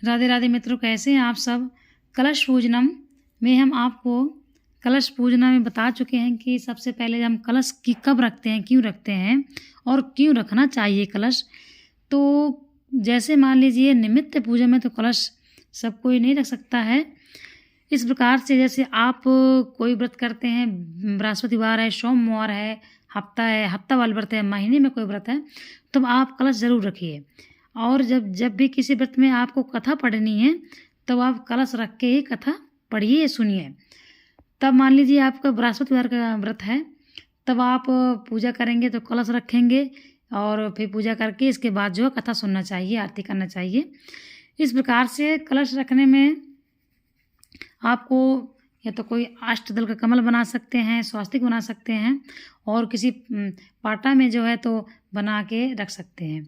राधे राधे मित्रों, कैसे हैं आप सब। कलश पूजनम में हम आपको कलश पूजना में बता चुके हैं कि सबसे पहले हम कलश की कब रखते हैं, क्यों रखते हैं और क्यों रखना चाहिए कलश। तो जैसे मान लीजिए निमित्त पूजा में तो कलश सब कोई नहीं रख सकता है। इस प्रकार से जैसे आप कोई व्रत करते हैं, बृहस्पतिवार है, सोमवार है, हफ्ता वाला व्रत है, महीने में कोई व्रत है, तो आप कलश ज़रूर रखिए। और जब भी किसी व्रत में आपको कथा पढ़नी है तो आप कलश रख के ही कथा पढ़िए, सुनिए। तब मान लीजिए आपका बृहस्पतिवार का व्रत है, तब आप पूजा करेंगे तो कलश रखेंगे और फिर पूजा करके इसके बाद जो है कथा सुनना चाहिए, आरती करना चाहिए। इस प्रकार से कलश रखने में आपको या तो कोई अष्टदल का कमल बना सकते हैं, स्वास्तिक बना सकते हैं, और किसी पाटा में जो है तो बना के रख सकते हैं।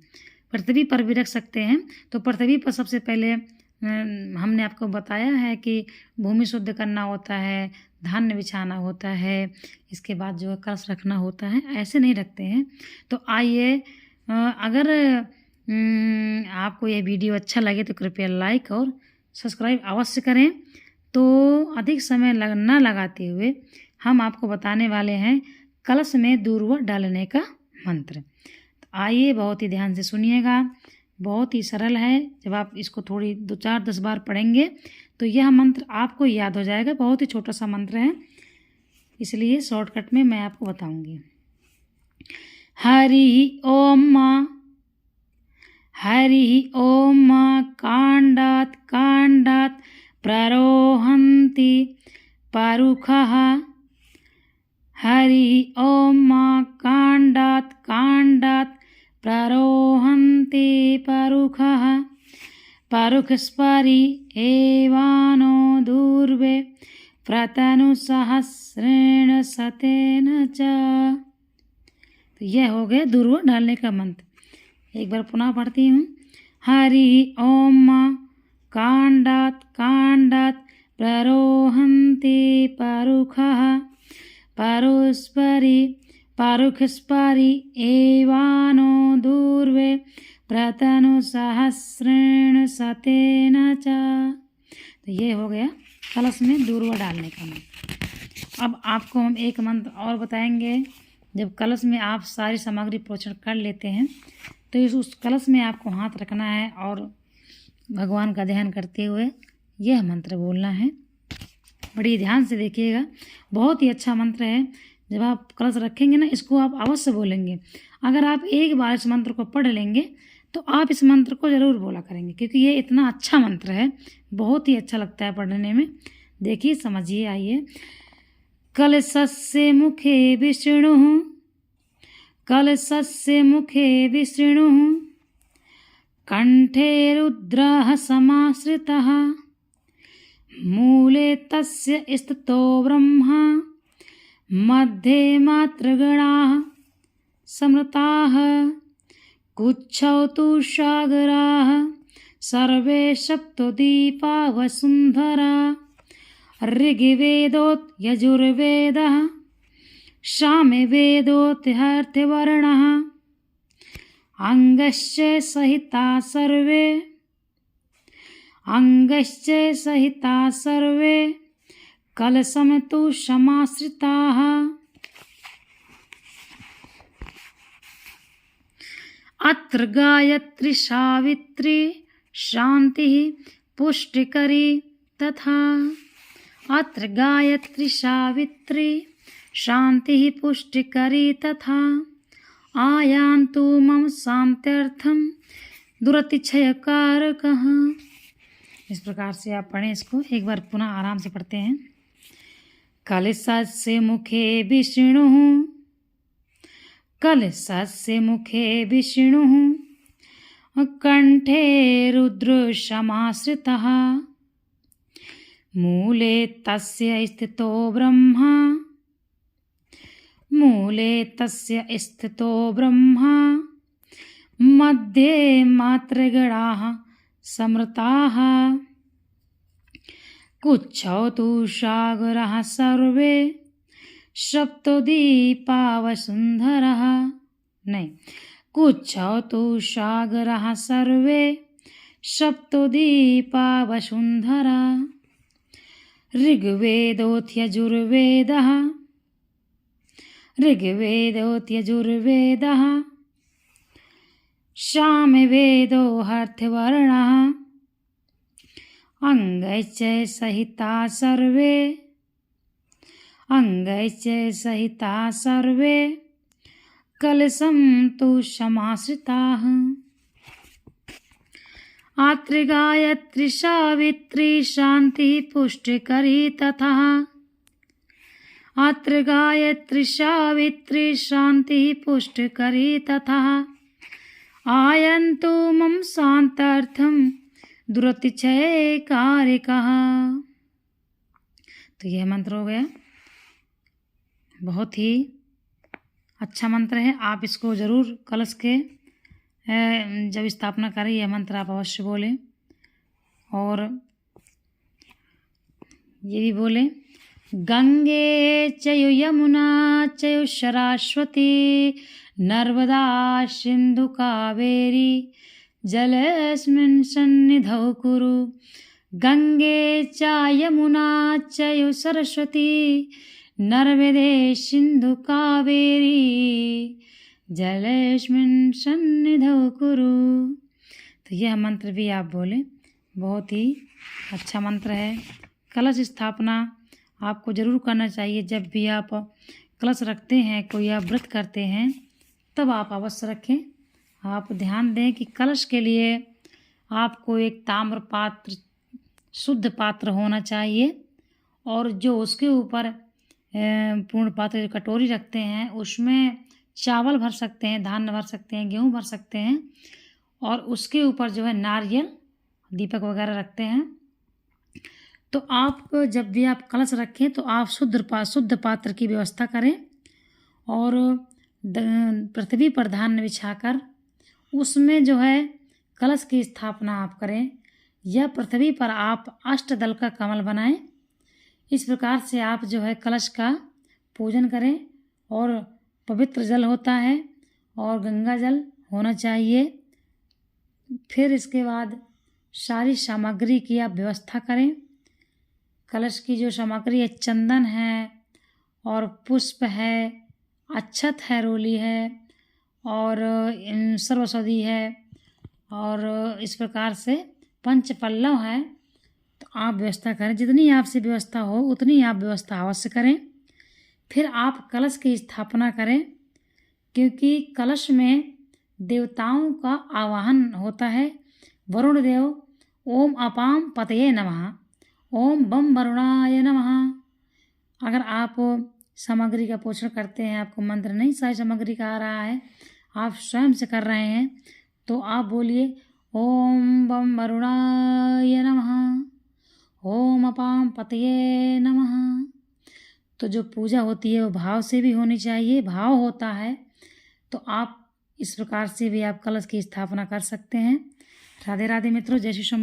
पृथ्वी पर भी रख सकते हैं। तो पृथ्वी पर सबसे पहले हमने आपको बताया है कि भूमि शुद्ध करना होता है, धान्य बिछाना होता है, इसके बाद जो है कलश रखना होता है। ऐसे नहीं रखते हैं। तो आइए, अगर आपको यह वीडियो अच्छा लगे तो कृपया लाइक और सब्सक्राइब अवश्य करें। तो अधिक समय न लगाते हुए हम आपको बताने वाले हैं कलश में दूर्वा डालने का मंत्र। तो आइए, बहुत ही ध्यान से सुनिएगा। बहुत ही सरल है। जब आप इसको थोड़ी 2-4-10 बार पढ़ेंगे तो यह मंत्र आपको याद हो जाएगा। बहुत ही छोटा सा मंत्र है, इसलिए शॉर्टकट में मैं आपको बताऊंगी। हरि ओम माँ, हरि ओम माँ, कांडात कांडात प्ररोहन्ति परुखः। हरि ओम माँ, कांडात कांडात प्ररोहन्ति परुखः। परुखस्परि एवानो दूर्वे प्रतनुसहस्रेण सतेन च। तो यह हो गया दूर्वा डालने का मंत्र। एक बार पुनः पढ़ती हूँ। हरि ओम माँ, कांडात कांडात प्ररोहन्ति परुखः। परुखस्परि एवानो दूर्वे प्रतनुसहस्रेण सतेन च। तो ये हो गया कलश में दूर्वा डालने का मंत्र। अब आपको हम एक मंत्र और बताएंगे। जब कलश में आप सारी सामग्री प्रोक्षण कर लेते हैं तो उस कलश में आपको हाथ रखना है और भगवान का ध्यान करते हुए यह मंत्र बोलना है। बड़ी ध्यान से देखिएगा, बहुत ही अच्छा मंत्र है। जब आप कलश रखेंगे ना, इसको आप अवश्य बोलेंगे। अगर आप एक बार इस मंत्र को पढ़ लेंगे तो आप इस मंत्र को ज़रूर बोला करेंगे, क्योंकि ये इतना अच्छा मंत्र है, बहुत ही अच्छा लगता है पढ़ने में। देखिए, समझिए। आइए। कलशस्य मुखे विष्णुः, कलशस्य मुखे विष्णुः, कंठे रुद्रः समाश्रितः, मूले तस्य स्थितो ब्रह्मा, मध्ये मातृगणाः समृताः, कुक्षौ तु सागराः, सर्वे सप्तदीपा वसुन्धरा। ऋग्वेदोत यजुर्वेदः, सामवेदोऽर्थवर्णः, अंगश्च सहिता सर्वे, अंगश्च सहिता सर्वे, कलशं तु समाश्रिताः। अत्र गायत्री सावित्री शांतिः पुष्टिकरी तथा। अत्र गायत्री सावित्री शांतिः पुष्टिकरी तथा। आयान्तु मम शान्त्यर्थं दुरतिक्षयकारकः। इस प्रकार से आप पढ़ें इसको। एक बार पुनः आराम से पढ़ते हैं। कलशस्य मुखे विष्णुः, कलशस्य मुखे विष्णुः, कंठे रुद्र समाश्रितः, मूले तस्य स्थितो ब्रह्मा, मूले तस्य स्थितो ब्रह्मा, मध्ये मातृगणाः समृताः, कुक्षौ तु सागराः सर्वे, सप्तदीपा वसुन्धरः। नहीं, कुक्षौ तु सागराः सर्वे, सप्तदीपा वसुन्धरा ऋग्वेदोऽथयजुर्वेदः सामवेदो हर्थवर्णः अङ्गैश्च सहिता सर्वे कलशं तु समाश्रिताः आत्रिगायत्री सावित्री शान्ति पुष्टिकरी तथा आत्रिगायत्री सावित्री शान्ति पुष्टिकरी तथा आयन्तु मम शान्त्यर्थं दुरतिशय कारिकः। तो यह मंत्र हो गया। बहुत ही अच्छा मंत्र है। आप इसको ज़रूर कलश के जब स्थापना करें यह मंत्र आप अवश्य बोलें। और ये भी बोलें, गंगे चयो यमुना चयो सरस्वती नर्मदा सिंधु कावेरी जलेस्मिन् सन्निधौ कुरु। गंगे च यमुना चयो सरस्वती नर्मदे सिंधु कावेरी जलेस्मिन् सन्निधौ कुरु। तो यह मंत्र भी आप बोलें। बहुत ही अच्छा मंत्र है। कलश स्थापना आपको ज़रूर करना चाहिए। जब भी आप कलश रखते हैं, कोई आप व्रत करते हैं, तब आप अवश्य रखें। आप ध्यान दें कि कलश के लिए आपको एक ताम्र पात्र, शुद्ध पात्र होना चाहिए। और जो उसके ऊपर पूर्ण पात्र कटोरी रखते हैं, उसमें चावल भर सकते हैं, धान भर सकते हैं, गेहूँ भर सकते हैं। और उसके ऊपर जो है नारियल, दीपक वगैरह रखते हैं। तो आप जब भी आप कलश रखें तो आप शुद्ध पात्र की व्यवस्था करें और पृथ्वी पर धान्य बिछाकर उसमें जो है कलश की स्थापना आप करें, या पृथ्वी पर आप अष्टदल का कमल बनाएं। इस प्रकार से आप जो है कलश का पूजन करें। और पवित्र जल होता है और गंगा जल होना चाहिए। फिर इसके बाद सारी सामग्री की आप व्यवस्था करें। कलश की जो सामग्री है, चंदन है और पुष्प है, अक्षत है, रोली है और सर्वसौदी है और इस प्रकार से पंच पल्लव है। तो आप व्यवस्था करें। जितनी आपसे व्यवस्था हो उतनी आप व्यवस्था अवश्य करें। फिर आप कलश की स्थापना करें, क्योंकि कलश में देवताओं का आवाहन होता है। वरुण देव, ओम अपाम पतये नमः, ओम बम वरुणाय नमः। अगर आप सामग्री का पोषण करते हैं, आपको मंत्र नहीं सारी सामग्री का आ रहा है, आप स्वयं से कर रहे हैं, तो आप बोलिए ओम बम वरुणाय नमः, ओम अपाम पतये नमः। तो जो पूजा होती है वो भाव से भी होनी चाहिए। भाव होता है तो आप इस प्रकार से भी आप कलश की स्थापना कर सकते हैं। राधे राधे मित्रों, जय श्री शंभू।